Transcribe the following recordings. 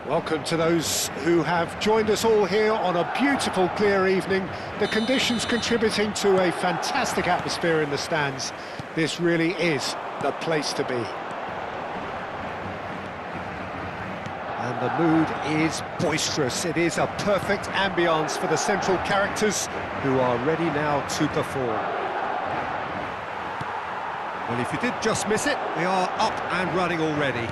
Welcome to those who have joined us all here on a beautiful, clear evening. The conditions contributing to a fantastic atmosphere in the stands. This really is the place to be. And the mood is boisterous. It is a perfect ambience for the central characters who are ready now to perform. Well, if you did just miss it, we are up and running already.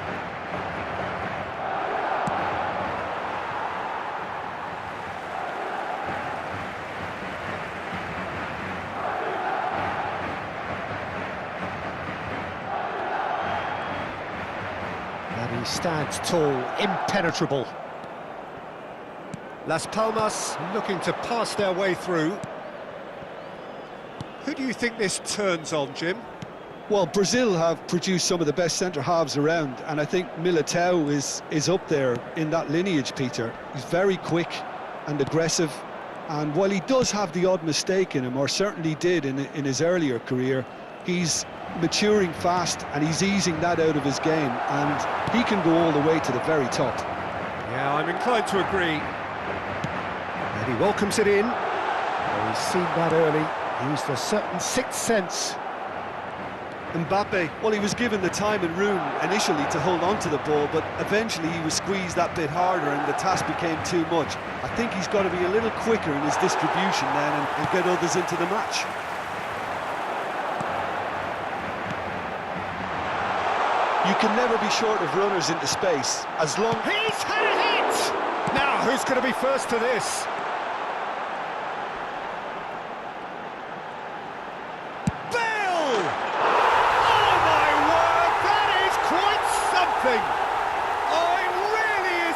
And he stands tall, impenetrable. Las Palmas looking to pass their way through. Who do you think this turns on, Jim? Well, Brazil have produced some of the best centre-halves around, and I think Militao is up there in that lineage, Peter. He's very quick and aggressive, and while he does have the odd mistake in him, or certainly did in his earlier career, he's maturing fast and he's easing that out of his game, and he can go all the way to the very top. Yeah, I'm inclined to agree. And he welcomes it in. Well, he's seen that early. Used a certain sixth sense. Mbappe, well, he was given the time and room initially to hold on to the ball, but eventually he was squeezed that bit harder and the task became too much. I think he's got to be a little quicker in his distribution then and get others into the match. You can never be short of runners into space, as long... He's had a hit! Now, who's going to be first to this?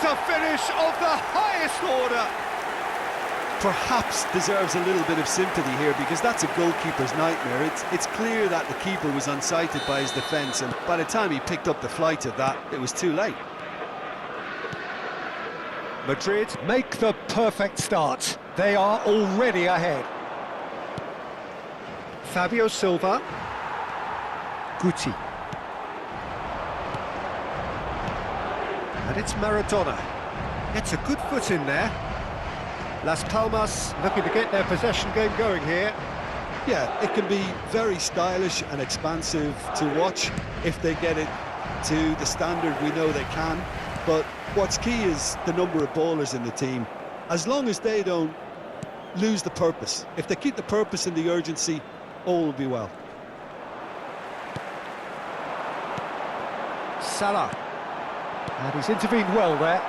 A finish of the highest order. Perhaps deserves a little bit of sympathy here, because that's a goalkeeper's nightmare. It's clear that the keeper was unsighted by his defence, and by the time he picked up the flight of that, it was too late. Madrid make the perfect start. They are already ahead. Fabio Silva. Guti. And it's Maradona. Gets a good foot in there. Las Palmas looking to get their possession game going here. Yeah, it can be very stylish and expansive to watch if they get it to the standard we know they can. But what's key is the number of ballers in the team. As long as they don't lose the purpose. If they keep the purpose and the urgency, all will be well. Salah. And he's intervened well there.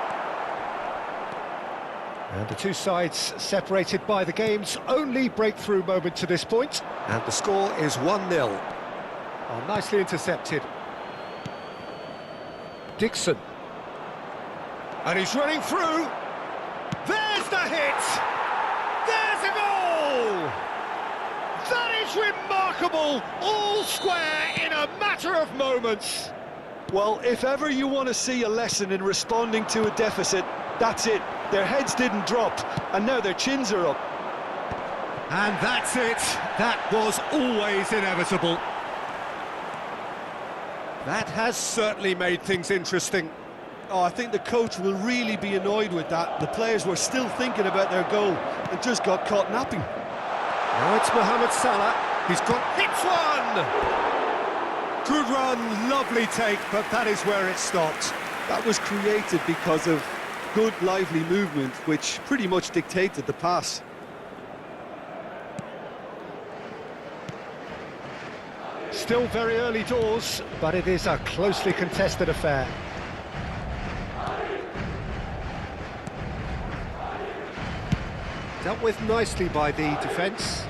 And the two sides separated by the game's only breakthrough moment to this point. And the score is 1-0. Oh, nicely intercepted. Dixon. And he's running through. There's the hit! There's a goal! That is remarkable! All square in a matter of moments. Well, if ever you want to see a lesson in responding to a deficit, that's it. Their heads didn't drop, and now their chins are up. And that's it. That was always inevitable. That has certainly made things interesting. Oh, I think the coach will really be annoyed with that. The players were still thinking about their goal and just got caught napping. Now it's Mohamed Salah. He's got hit one! Good run, lovely take, but that is where it stopped. That was created because of good, lively movement, which pretty much dictated the pass. Still very early doors, but it is a closely contested affair. Dealt with nicely by the defence.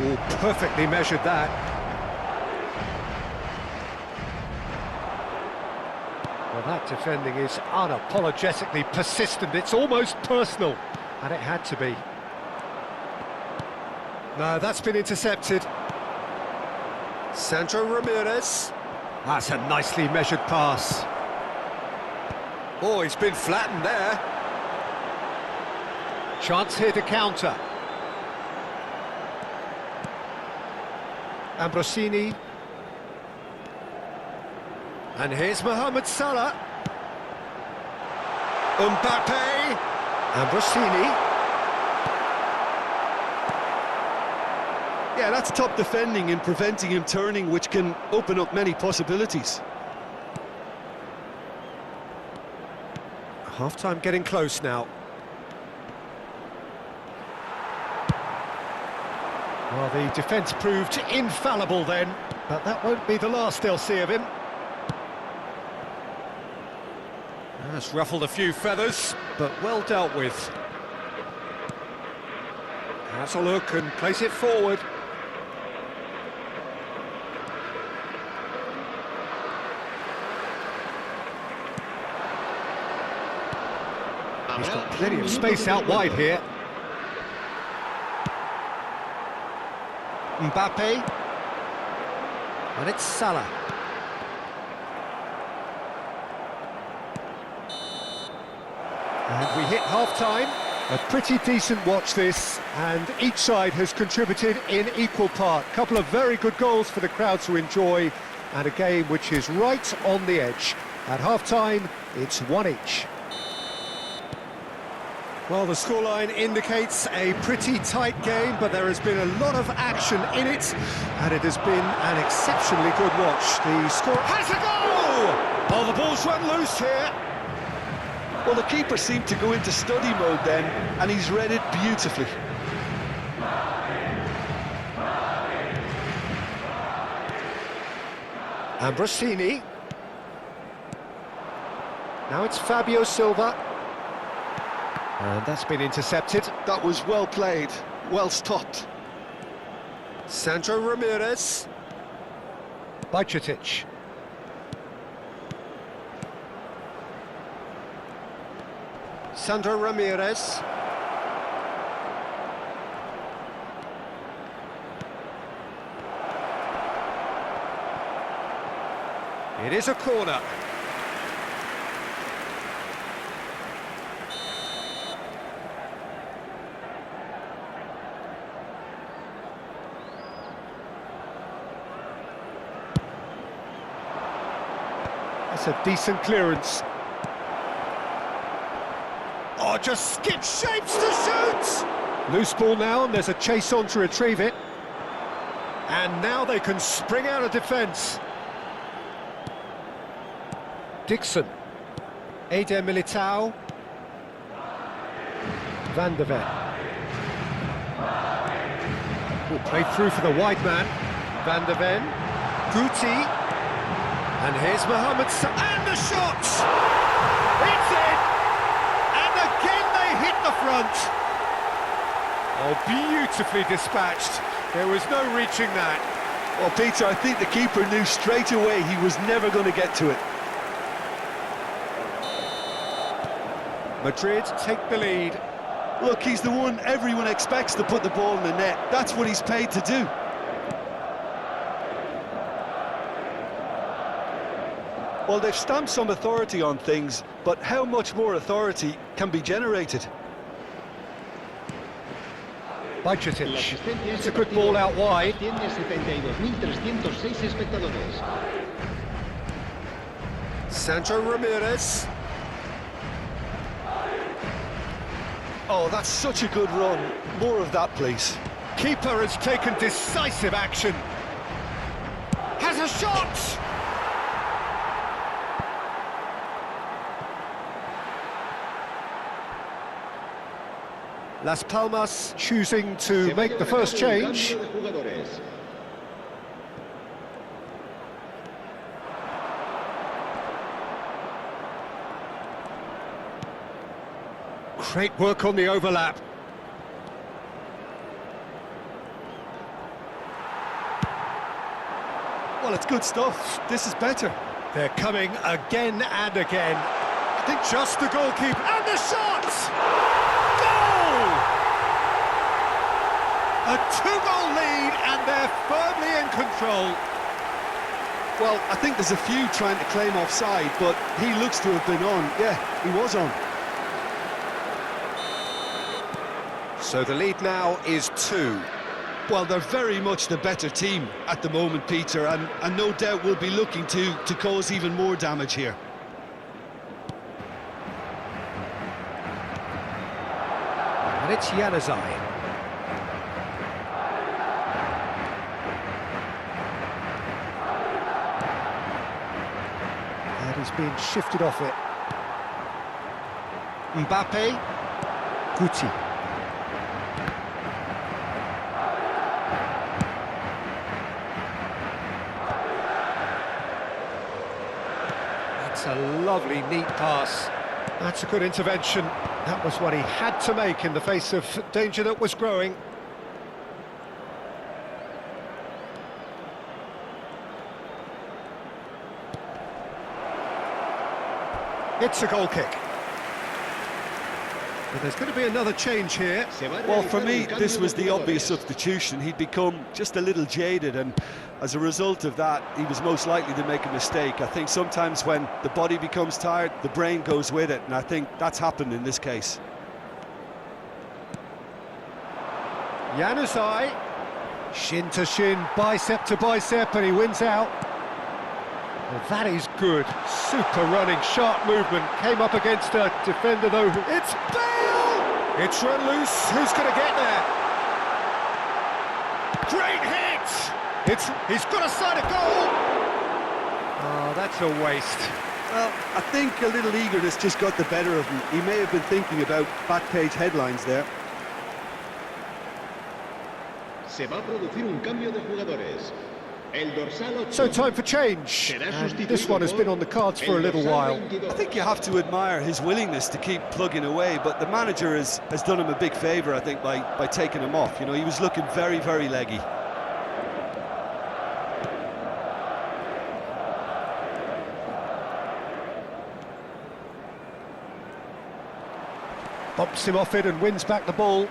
Oh, perfectly measured that. Well, that defending is unapologetically persistent. It's almost personal, and it had to be. No, that's been intercepted. Sandro Ramirez. That's a nicely measured pass. Oh, he's been flattened there. Chance here to counter. Ambrosini. And here's Mohamed Salah. Mbappe. And Rossini. Yeah, that's top defending and preventing him turning, which can open up many possibilities. Half-time getting close now. Well, the defence proved infallible then, but that won't be the last they'll see of him. That's ruffled a few feathers, but well dealt with. Has a look and place it forward. He's got plenty of space out wide here. Mbappe. And it's Salah. And we hit half-time. A pretty decent watch this, and each side has contributed in equal part. Couple of very good goals for the crowd to enjoy, and a game which is right on the edge. At half-time, it's 1 each. Well, the scoreline indicates a pretty tight game, but there has been a lot of action in it, and it has been an exceptionally good watch. The score has a goal! Oh, the ball's run loose here. Well, the keeper seemed to go into study mode then, and he's read it beautifully. And Rossini. Now it's Fabio Silva. And that's been intercepted. That was well played, well stopped. Sandro Ramirez. Bajcetic. Sandro Ramirez. It is a corner. That's a decent clearance. Oh, just skip shapes to shoot! Loose ball now, and there's a chase on to retrieve it. And now they can spring out of defence. Dixon. Eder Militao. Van de Ven. Played through for the wide man. Van de Ven. Guti. And here's Mohamed Salah. And the shot! It's in! And again they hit the front. Oh, beautifully dispatched. There was no reaching that. Well, Peter, I think the keeper knew straight away he was never going to get to it. Madrid take the lead. Look, he's the one everyone expects to put the ball in the net. That's what he's paid to do. Well, they've stamped some authority on things, but how much more authority can be generated? Bajcetic. It's a good ball out wide. Sandro Ramirez. Oh, that's such a good run. More of that, please. Keeper has taken decisive action. Has a shot! Las Palmas choosing to make the first change. Great work on the overlap. Well, it's good stuff. This is better. They're coming again and again. I think just the goalkeeper. And the shot! Goal! A two-goal lead, and they're firmly in control. Well, I think there's a few trying to claim offside, but he looks to have been on. Yeah, he was on. So the lead now is 2. Well, they're very much the better team at the moment, Peter, and no doubt will be looking to cause even more damage here. And it's Januzaj. And he's been shifted off it. Mbappe. Guti. That's a lovely, neat pass. That's a good intervention. That was what he had to make in the face of danger that was growing. It's a goal kick. But there's going to be another change here. Well, for me, this was the obvious substitution. He'd become just a little jaded, and as a result of that, he was most likely to make a mistake. I think sometimes when the body becomes tired, the brain goes with it, and I think that's happened in this case. Januzaj, shin to shin, bicep to bicep, and he wins out. Well, that is good. Super running, sharp movement. Came up against a defender, though. It's Bale! It's run loose. Who's going to get there? Great hit! He's got a side of goal! Oh, that's a waste. Well, I think a little eagerness just got the better of him. He may have been thinking about back-page headlines there. Se va a producir un cambio de jugadores. So time for change, and this one has been on the cards for a little while. I think you have to admire his willingness to keep plugging away, but the manager has done him a big favour, I think, by taking him off. You know, he was looking very, very leggy. Bumps him off it and wins back the ball.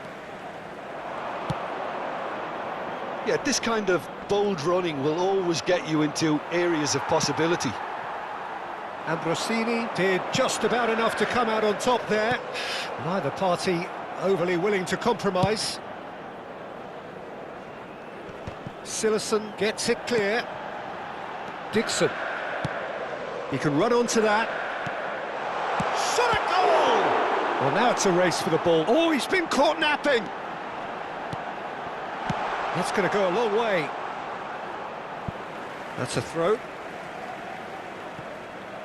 Yeah, this kind of bold running will always get you into areas of possibility. Ambrosini did just about enough to come out on top there. Neither party overly willing to compromise. Silerson gets it clear. Dixon. He can run onto that. Shot at goal! Well, now it's a race for the ball. Oh, he's been caught napping! That's going to go a long way. That's a throw.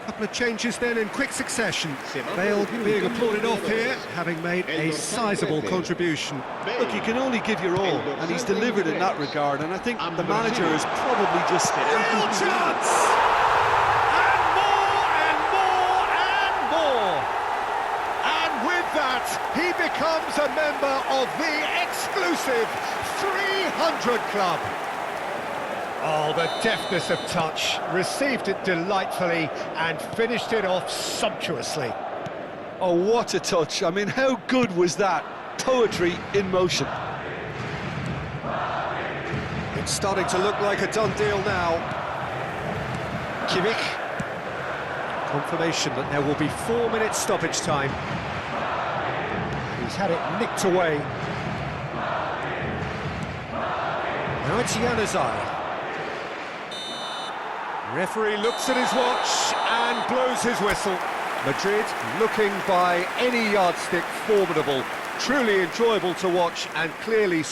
Couple of changes then in quick succession. Bale being applauded off here, having made a sizable contribution. Look, you can only give your all, and he's delivered in that regard, and I think the manager is probably just... Real chance! And more, and more, and more! And with that, he becomes a member of the exclusive 300 Club. Oh, the deftness of touch, received it delightfully and finished it off sumptuously. Oh, what a touch. I mean, how good was that? Poetry in motion. It's starting to look like a done deal now. Kimmich. Confirmation that there will be 4 minutes stoppage time. He's had it nicked away. Now it's Januzaj. Referee looks at his watch and blows his whistle. Madrid looking by any yardstick formidable. Truly enjoyable to watch and clearly